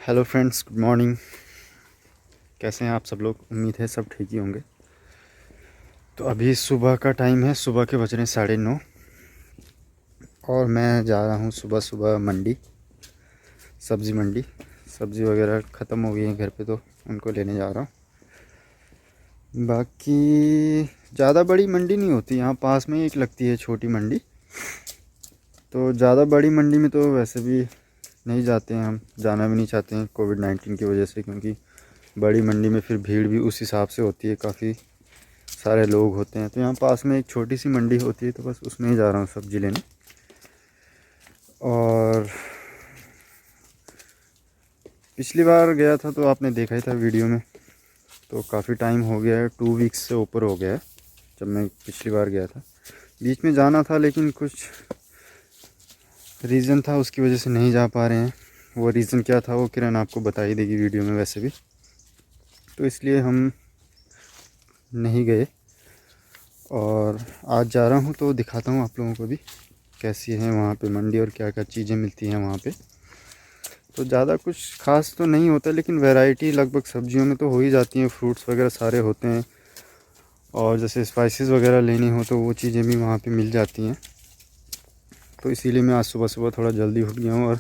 Hello friends, good morning. कैसे हैं आप सब लोग? उम्मीद है सब ठीक ही होंगे। तो अभी सुबह का टाइम है, सुबह के बज रहे हैं 9:30 और मैं जा रहा हूँ सुबह सुबह मंडी, सब्ज़ी मंडी। सब्ज़ी वगैरह ख़त्म हो गई है घर पे, तो उनको लेने जा रहा हूँ। बाकी ज़्यादा बड़ी मंडी नहीं होती, यहाँ पास में ही एक लगती है छोटी मंडी। तो ज़्यादा बड़ी मंडी में तो वैसे भी नहीं जाते हैं, हम जाना भी नहीं चाहते हैं कोविड-19 की वजह से, क्योंकि बड़ी मंडी में फिर भीड़ भी उस हिसाब से होती है, काफ़ी सारे लोग होते हैं। तो यहाँ पास में एक छोटी सी मंडी होती है, तो बस उसमें ही जा रहा हूँ सब्ज़ी लेने। और पिछली बार गया था तो आपने देखा ही था वीडियो में, तो काफ़ी टाइम हो गया है, 2 वीक्स से ऊपर हो गया है जब मैं पिछली बार गया था। बीच में जाना था लेकिन कुछ रीज़न था, उसकी वजह से नहीं जा पा रहे हैं। वो रीज़न क्या था वो किरण आपको बता ही देगी वीडियो में वैसे भी, तो इसलिए हम नहीं गए। और आज जा रहा हूँ तो दिखाता हूँ आप लोगों को भी कैसी है वहाँ पे मंडी और क्या क्या चीज़ें मिलती हैं वहाँ पे। तो ज़्यादा कुछ ख़ास तो नहीं होता, लेकिन वैरायटी लगभग सब्जियों में तो हो ही जाती हैं, फ्रूट्स वगैरह सारे होते हैं। और जैसे स्पाइसेस वगैरह लेनी हो तो वो चीज़ें भी वहाँ पे मिल जाती हैं। तो इसीलिए मैं आज सुबह सुबह थोड़ा जल्दी उठ गया हूँ और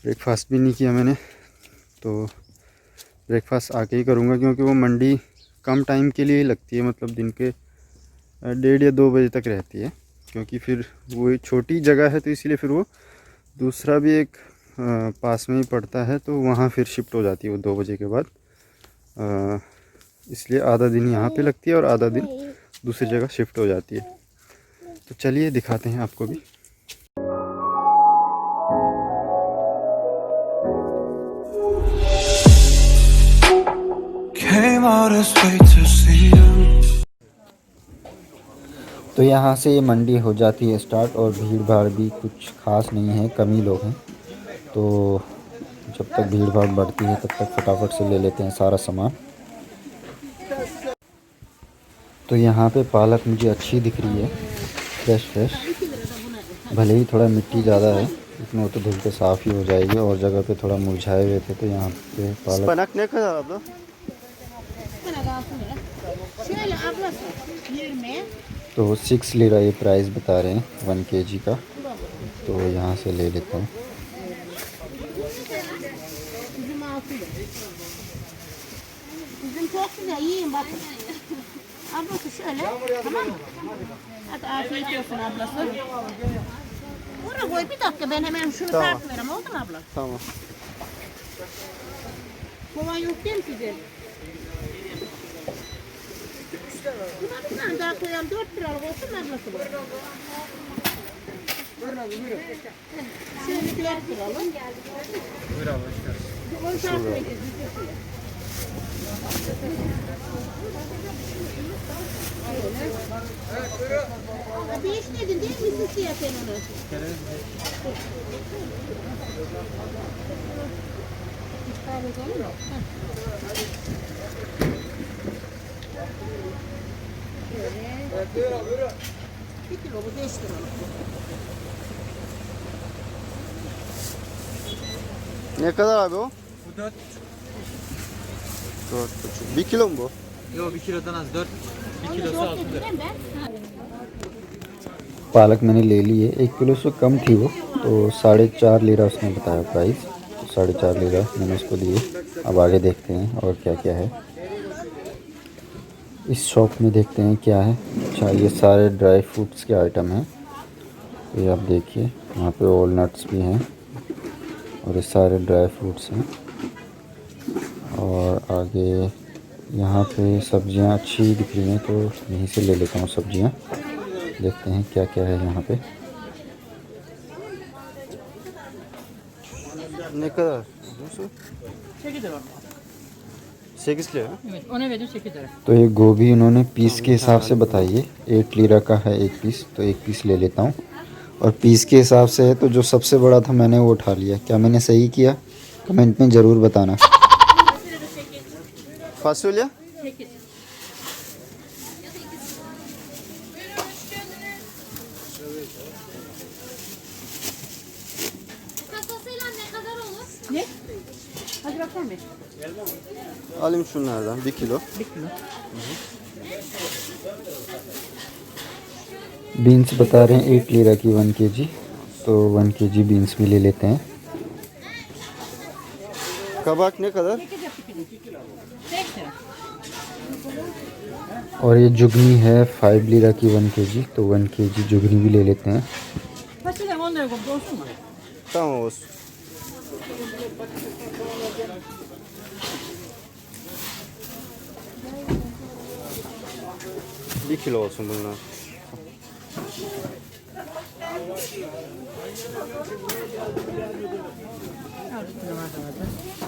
ब्रेकफास्ट भी नहीं किया मैंने। तो ब्रेकफास्ट आके ही करूँगा, क्योंकि वो मंडी कम टाइम के लिए ही लगती है, मतलब दिन के 1:30 या 2 बजे तक रहती है। क्योंकि फिर वो एक छोटी जगह है, तो इसीलिए फिर वो दूसरा भी एक पास में ही पड़ता है, तो वहाँ फिर शिफ्ट हो जाती है वो 2 बजे के बाद। इसलिए आधा दिन यहाँ पे लगती है और आधा दिन दूसरी जगह शिफ्ट हो जाती है। तो चलिए दिखाते हैं आपको भी। तो यहाँ से ये मंडी हो जाती है स्टार्ट, और भीड़ भाड़ भी कुछ खास नहीं है, कम ही लोग हैं। तो जब तक भीड़ भाड़ बढ़ती है तब तक फटाफट से ले लेते हैं सारा सामान। तो यहाँ पे पालक मुझे अच्छी दिख रही है, फ्रेश फ्रेश। भले ही थोड़ा मिट्टी ज़्यादा है, लेकिन वो तो धुल के साफ़ ही हो जाएगी। और जगह पे थोड़ा मुरझाए हुए थे, तो यहाँ पे पालक। तो 6 लिरा ये प्राइस बता रहे हैं 1 kg का, तो यहाँ से ले लेता हूँ। Ablası şöyle, tamam mı? Hadi afiyet olsun ablası. Buraya koy bir dakika, ben hemen şunu tartıverem, oldu mu abla? Tamam. Kovan yok değil mi size? Buna bir tane daha koyalım, 4 liralık olsun ablası bu. Şöyle 4 liralık. Buyur abla. Onu tartıvereceğiz. Bir iş dedin değil mi? Misli ya sen onu. Bir kilo bu 5 liralık. Ne kadar abi o? Bu 4,5. 4,5. 1 kilo mu bu? Yok 1 kilodan az 4. 1 kilosu 6 lira. पालक मैंने ले ली है, 1 kilo से कम थी वो, तो 4.5 lira उसने बताया प्राइस। तो 4.5 लिरा मैंने उसको दिए। अब आगे देखते हैं और क्या क्या है इस शॉप में, देखते हैं क्या है। अच्छा, ये सारे ड्राई फ्रूट्स के आइटम हैं। तो ये आप देखिए, यहाँ पे वॉलनट्स भी हैं और ये सारे ड्राई फ्रूट्स हैं। और आगे यहाँ पे सब्जियाँ अच्छी दिख रही हैं, तो यहीं से ले लेता हूँ सब्जियाँ। देखते हैं क्या क्या है यहाँ पे। Ne kadar? 8 lira. 8 lira। Evet, ona verdim 8 lira. तो ये गोभी उन्होंने पीस के हिसाब से बताई है, 8 लिरा का है 1 पीस, तो 1 पीस ले लेता हूँ। और पीस के हिसाब से है, तो जो सबसे बड़ा था मैंने वो उठा लिया। क्या मैंने सही किया? कमेंट में ज़रूर बताना। फासुलिया 8. Hadi bakalım bir. Alayım şunlardan 1 kilo. 1 kilo. Beans बता रहे हैं 8 लीरा की 1 केजी, तो 1 केजी बीन्स भी ले लेते हैं। Kabak ne kadar? 5 lira. और ये जुगनी है 5 लीरा की 1 केजी, तो 1 केजी जुगनी भी ले लेते हैं। Fasulye 10 lira komple olsun mu? Tamam olsun. Bir kilo olsun bunlar.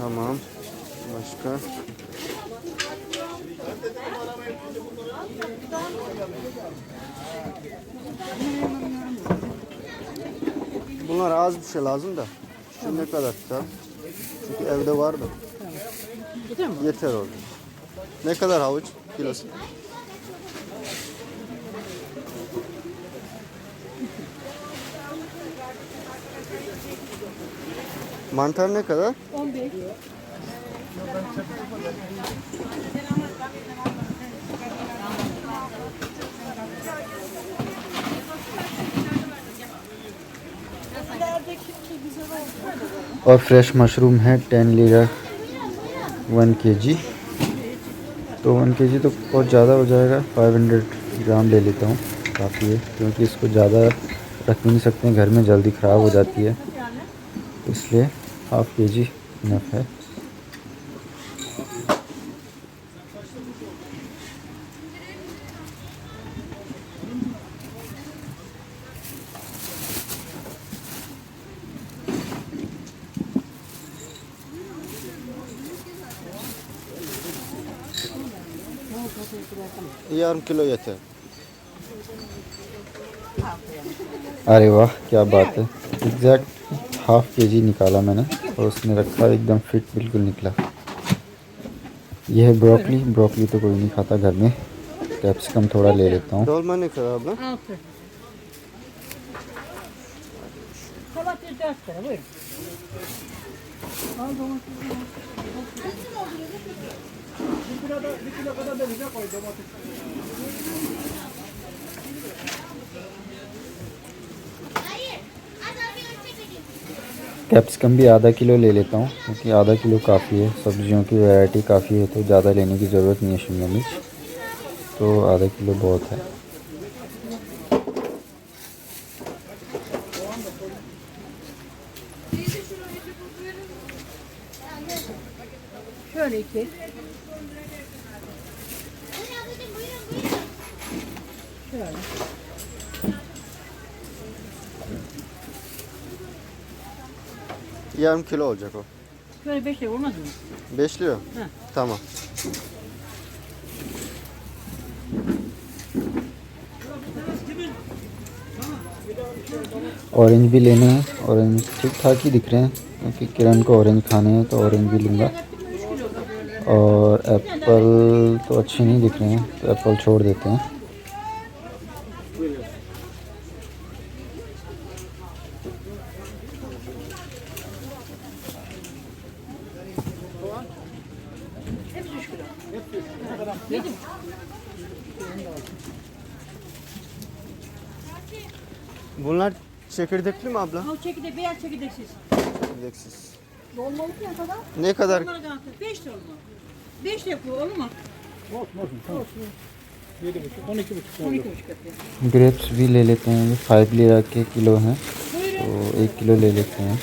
Tamam. Başka? Bunlar az bir şey lazım da. Şu ne kadar tutar? Çünkü evde vardı. Yeter mi? Yeter oldu. Ne kadar havuç kilosu? Mantar ne kadar? 15. और fresh mushroom है 10 lira 1 KG, तो 1 KG तो बहुत ज़्यादा हो जाएगा। 500 ग्राम ले लेता हूँ, काफ़ी है, क्योंकि इसको ज़्यादा रख भी नहीं सकते हैं, घर में जल्दी ख़राब हो जाती है, तो इसलिए हाफ़ केजी इनफ है। yarım kilo yeter। अरे वाह क्या बात है, एग्जैक्ट हाफ केजी निकाला मैंने और उसने रखा एकदम फिट, बिल्कुल निकला। यह है ब्रोकली, ब्रोकली तो कोई नहीं खाता घर में, कैप्सिकम थोड़ा ले लेता हूँ। Altı. Domates 4 lira buyurun. Al domates. Capsicum भी आधा किलो ले लेता हूँ, क्योंकि आधा किलो काफ़ी है, सब्जियों की वैरायटी काफ़ी है, तो ज़्यादा लेने की ज़रूरत नहीं है शिमला मिर्च, तो आधा किलो बहुत है। Şöyle 2. Şöyle. Yarım kilo olacak o. Şöyle 5 lira olmaz mı? 5 lira? Hı. Tamam. Orange भी लेने हैं, ऑरेंज ठीक ठाक ही दिख रहे हैं, क्योंकि किरण को ऑरेंज खाने हैं, तो ऑरेंज भी लूँगा। और एप्पल तो अच्छे नहीं दिख रहे हैं, तो एप्पल छोड़ देते हैं। Bunlar çekirdekli mi abla? Al çekirdek, beyaz çekirdeksiz. Çekirdeksiz. Dolmalık ne kadar? Ne kadar? 5 lira olmalı. 5 lira yapıyor, olur mu? Olsun. 7,5, 12,5 yapıyor. Grapes भी ले लेते हैं, 5 लीरा के किलो हैं, Buyurun. तो 1 किलो ले लेते हैं।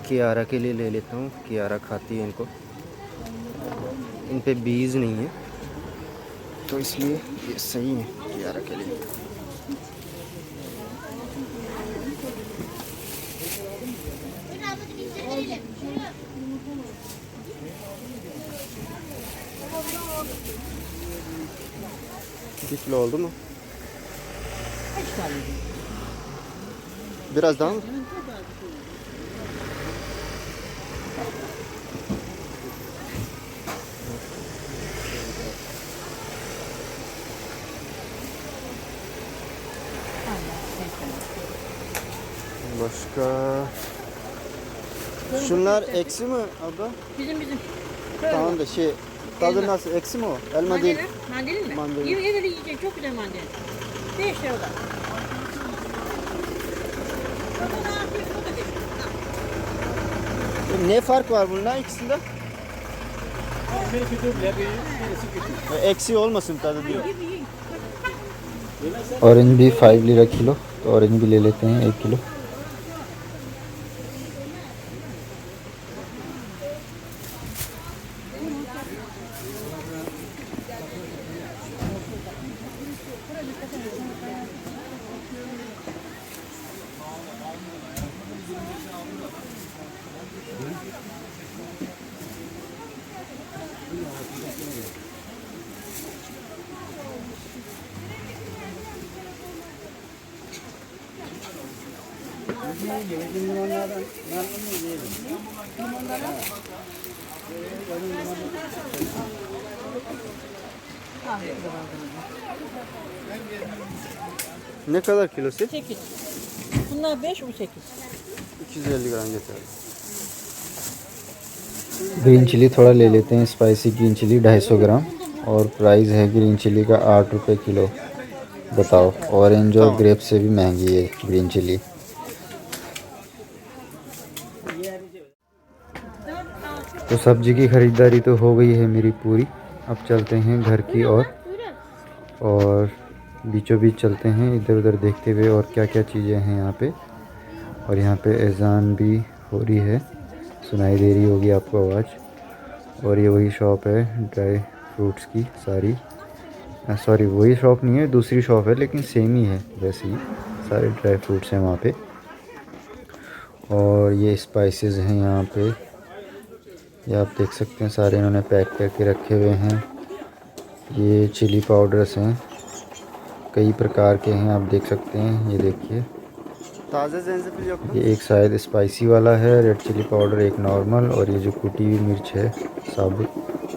कियारा के लिए ले लेता हूँ, कियारा खाती है इनको, इन पे बीज नहीं है, तो इसलिए ये सही है कियारा के लिए। Bir kilo oldu mu? Kaç tane? Biraz daha mı? Başka. Şunlar eksi mi abla? Bizim. Tamam da şey tadı nasıl? Eksi mi o? Elma değil. Mandalin mi? Mandalin. Yine yiyeceksin. Çok güzel mandalin. 5 lira o da. Ne fark var bunlar ikisinde? Eksi olmasın tadı diyor. Orange भी 5 lira kilo, तो orange भी ले लेते हैं 1 kilo. Ne kadar kilosu? 8. Bunlar 5, bu 8. 250 ग्राम yeter। Green chilli थोड़ा ले लेते हैं, स्पाइसी ग्रीन चिली 250 ग्राम और प्राइस है ग्रीन चिली का 8 रुपये किलो। बताओ, ऑरेंज और ग्रेप से भी महंगी है ग्रीन चिली। तो सब्जी की ख़रीदारी तो हो गई है मेरी पूरी। अब चलते हैं घर की ओर और बीचों बीच चलते हैं इधर उधर देखते हुए और क्या क्या चीज़ें हैं यहाँ पे। और यहाँ पे अजान भी हो रही है, सुनाई दे रही होगी आपको आवाज़। और ये वही शॉप है ड्राई फ्रूट्स की सारी, सॉरी वही शॉप नहीं है, दूसरी शॉप है लेकिन सेम ही है वैसे ही, सारे ड्राई फ्रूट्स हैं वहाँ पे। और ये स्पाइसेस हैं यहाँ पे, ये आप देख सकते हैं सारे इन्होंने पैक करके रखे हुए हैं। ये चिली पाउडर्स हैं, कई प्रकार के हैं, आप देख सकते हैं। ये देखिए, ये एक शायद स्पाइसी वाला है रेड चिली पाउडर, एक नॉर्मल, और ये जो कुटी हुई मिर्च है साबुत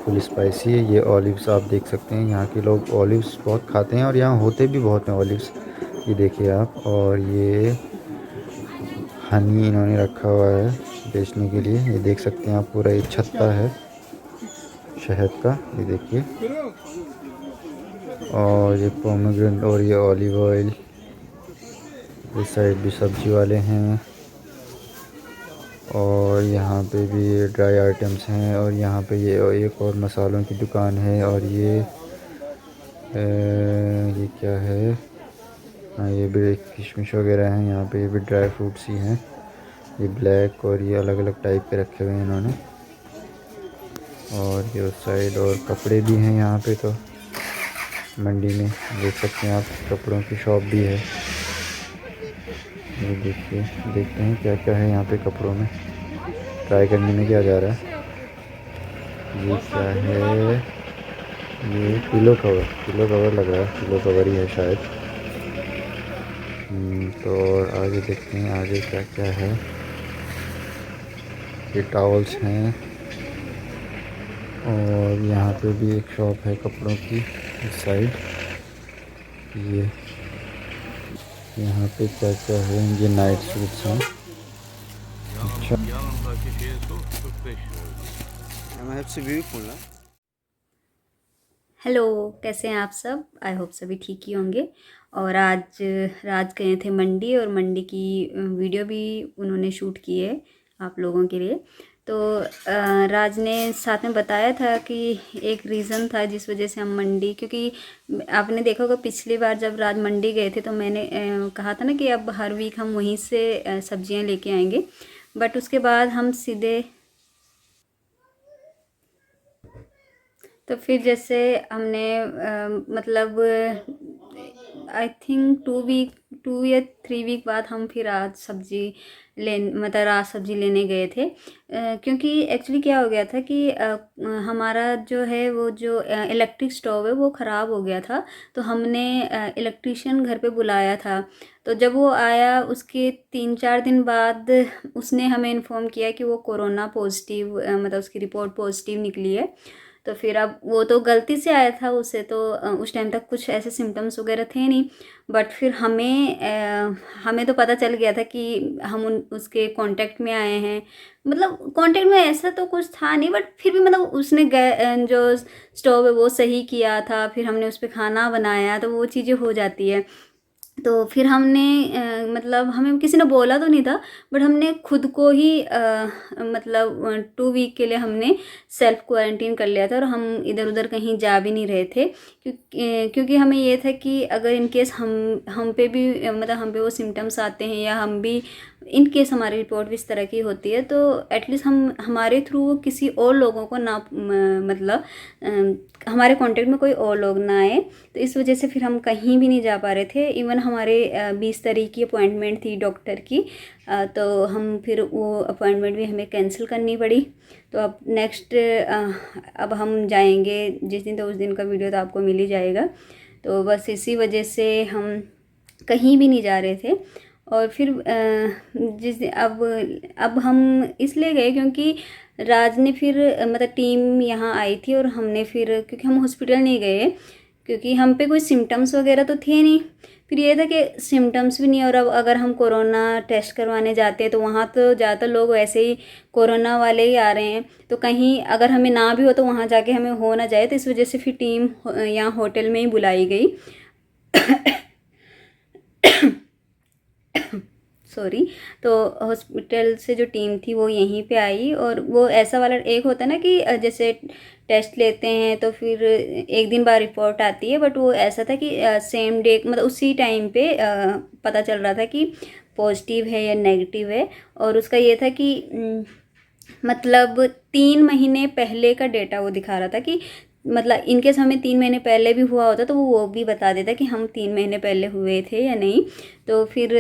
फुल स्पाइसी है। ये ऑलिव्स आप देख सकते हैं, यहाँ के लोग ऑलिव्स बहुत खाते हैं और यहाँ होते भी बहुत हैं ऑलिव्स, ये देखिए आप। और ये हनी इन्होंने रखा हुआ है बेचने के लिए, ये देख सकते हैं आप, पूरा ये छत्ता है शहद का, ये देखिए। और ये पोमेग्रेनेट और ये ऑलिव ऑयल, इस साइड भी सब्जी वाले हैं। और यहाँ पे भी ड्राई आइटम्स हैं। और यहाँ पे ये एक और मसालों की दुकान है। और ये क्या है, हाँ ये भी किशमिश वगैरह हैं यहाँ पे, ये भी ड्राई फ्रूट्स ही हैं। ये ब्लैक और ये अलग अलग टाइप के रखे हुए हैं इन्होंने। और ये उस साइड और कपड़े भी हैं यहाँ पे, तो मंडी में देख सकते हैं आप, कपड़ों की शॉप भी है। ये देखिए, देखते हैं क्या क्या है यहाँ पे कपड़ों में, ट्राई करने में क्या जा रहा है। ये क्या है, ये पिलो कवर लग रहा है, पिलो कवर ही है शायद। तो और आगे देखते हैं आगे क्या क्या है। ये टॉवल्स हैं। और यहाँ पे भी एक शॉप है कपड़ों की इस साइड। ये यहाँ पे क्या क्या है, ये नाइट सूट्स हैं। अच्छा, हेलो, कैसे हैं आप सब? आई होप सभी ठीक ही होंगे। और आज राज गए थे मंडी, और मंडी की वीडियो भी उन्होंने शूट की है आप लोगों के लिए। तो राज ने साथ में बताया था कि एक रीज़न था जिस वजह से हम मंडी, क्योंकि आपने देखा होगा पिछली बार जब राज मंडी गए थे तो मैंने कहा था ना कि अब हर वीक हम वहीं से सब्जियां लेके आएंगे। बट उसके बाद हम सीधे, तो फिर जैसे हमने मतलब आई थिंक 2 या 3 वीक बाद हम फिर आज सब्जी लेने गए थे। क्योंकि एक्चुअली क्या हो गया था कि हमारा जो है वो जो इलेक्ट्रिक स्टोव है वो ख़राब हो गया था। तो हमने इलेक्ट्रीशियन घर पे बुलाया था। तो जब वो आया उसके 3-4 दिन बाद उसने हमें इन्फॉर्म किया कि वो कोरोना पॉजिटिव, मतलब उसकी रिपोर्ट पॉजिटिव निकली है। तो फिर अब वो तो गलती से आया था, उसे तो उस टाइम तक कुछ ऐसे सिम्टम्स वगैरह थे नहीं, बट फिर हमें तो पता चल गया था कि हम उसके कांटेक्ट में आए हैं। मतलब कांटेक्ट में ऐसा तो कुछ था नहीं, बट फिर भी मतलब उसने जो स्टोव है वो सही किया था, फिर हमने उस पर खाना बनाया, तो वो चीज़ें हो जाती है। तो फिर हमने मतलब हमें किसी ने बोला तो नहीं था, बट हमने खुद को ही मतलब 2 वीक के लिए हमने सेल्फ क्वारंटीन कर लिया था, और हम इधर उधर कहीं जा भी नहीं रहे थे, क्योंकि हमें ये था कि अगर इन केस हम पे भी मतलब हम पे वो सिम्टम्स आते हैं, या हम भी इन केस हमारी रिपोर्ट भी इस तरह की होती है, तो एटलीस्ट हमारे थ्रू किसी और लोगों को ना मतलब हमारे कांटेक्ट में कोई और लोग ना आए। तो इस वजह से फिर हम कहीं भी नहीं जा पा रहे थे। इवन हमारे 20 तारीख की अपॉइंटमेंट थी डॉक्टर की, तो हम फिर वो अपॉइंटमेंट भी हमें कैंसिल करनी पड़ी। तो अब नेक्स्ट अब हम जाएंगे जिस दिन, तो उस दिन का वीडियो तो आपको मिल ही जाएगा। तो बस इसी वजह से हम कहीं भी नहीं जा रहे थे। और फिर अब हम इसलिए गए क्योंकि राज ने फिर मतलब टीम यहाँ आई थी, और हमने फिर, क्योंकि हम हॉस्पिटल नहीं गए क्योंकि हम पे कोई सिम्टम्स वगैरह तो थे नहीं। फिर ये था कि सिम्टम्स भी नहीं, और अब अगर हम कोरोना टेस्ट करवाने जाते हैं तो वहाँ तो ज़्यादातर लोग वैसे ही कोरोना वाले ही आ रहे हैं, तो कहीं अगर हमें ना भी हो तो वहाँ जाके हमें हो ना जाए। तो इस वजह से फिर टीम यहाँ होटल में ही बुलाई गई। सॉरी। तो हॉस्पिटल से जो टीम थी वो यहीं पे आई, और वो ऐसा वाला एक होता है ना कि जैसे टेस्ट लेते हैं तो फिर एक दिन बाद रिपोर्ट आती है, बट वो ऐसा था कि सेम डे मतलब उसी टाइम पे पता चल रहा था कि पॉजिटिव है या नेगेटिव है। और उसका ये था कि मतलब 3 महीने पहले का डेटा वो दिखा रहा था कि मतलब इनकेस हमें 3 महीने पहले भी हुआ होता तो वो भी बता देता कि हम 3 महीने पहले हुए थे या नहीं। तो फिर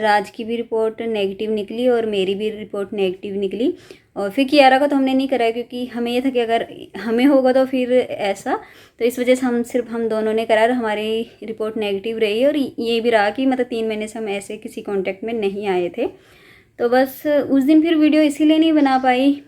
राज की भी रिपोर्ट नेगेटिव निकली और मेरी भी रिपोर्ट नेगेटिव निकली। और फिर कियारा का तो हमने नहीं कराया क्योंकि हमें ये था कि अगर हमें होगा तो फिर ऐसा, तो इस वजह से हम दोनों ने कराया। हमारी रिपोर्ट नेगेटिव रही और ये भी रहा कि मतलब 3 महीने से हम ऐसे किसी कॉन्टेक्ट में नहीं आए थे। तो बस उस दिन फिर वीडियो इसीलिए नहीं बना पाई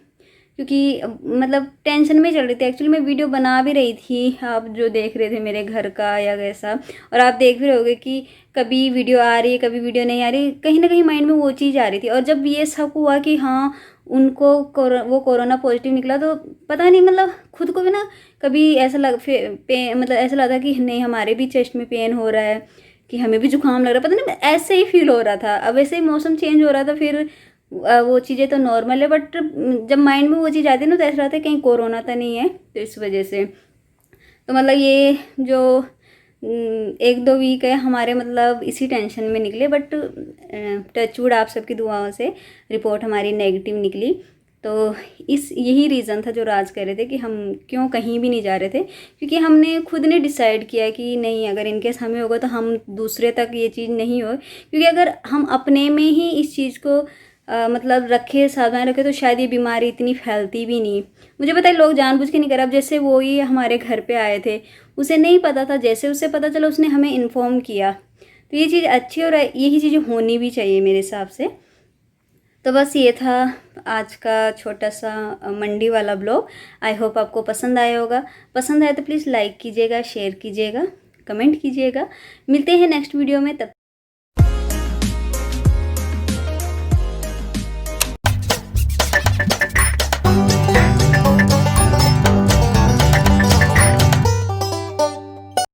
क्योंकि मतलब टेंशन में चल रही थी। एक्चुअली मैं वीडियो बना भी रही थी, आप जो देख रहे थे मेरे घर का या कैसा, और आप देख भी रहोगे कि कभी वीडियो आ रही है कभी वीडियो नहीं आ रही, कहीं ना कहीं माइंड में वो चीज़ आ रही थी। और जब ये सब हुआ कि हाँ उनको वो कोरोना पॉजिटिव निकला, तो पता नहीं मतलब खुद को भी ना कभी ऐसा मतलब ऐसा लगा कि नहीं हमारे भी चेस्ट में पेन हो रहा है, कि हमें भी जुकाम लग रहा है, पता नहीं ऐसे ही फील हो रहा था। अब ऐसे ही मौसम चेंज हो रहा था, फिर वो चीज़ें तो नॉर्मल है, बट जब माइंड में वो चीज़ आती है ना तो ऐसा लगता है कहीं कोरोना तो नहीं है। तो इस वजह से तो मतलब ये जो 1-2 वीक है हमारे मतलब इसी टेंशन में निकले, बट टचवुड आप सबकी दुआओं से रिपोर्ट हमारी नेगेटिव निकली। तो यही रीज़न था जो राज कह रहे थे कि हम क्यों कहीं भी नहीं जा रहे थे, क्योंकि हमने खुद ने डिसाइड किया कि नहीं अगर इनकेस हमें होगा तो हम दूसरे तक ये चीज़ नहीं हो, क्योंकि अगर हम अपने में ही इस चीज़ को मतलब रखे सावधान रखे तो शायद ये बीमारी इतनी फैलती भी नहीं। मुझे पता है लोग जानबूझ के नहीं कर, अब जैसे वो ही हमारे घर पे आए थे, उसे नहीं पता था, जैसे उसे पता चला उसने हमें इन्फॉर्म किया। तो ये चीज़ अच्छी और यही चीज़ें होनी भी चाहिए मेरे हिसाब से। तो बस ये था आज का छोटा सा मंडी वाला ब्लॉग। आई होप आपको पसंद आया होगा। पसंद आया तो प्लीज़ लाइक कीजिएगा, शेयर कीजिएगा, कमेंट कीजिएगा। मिलते हैं नेक्स्ट वीडियो में, तब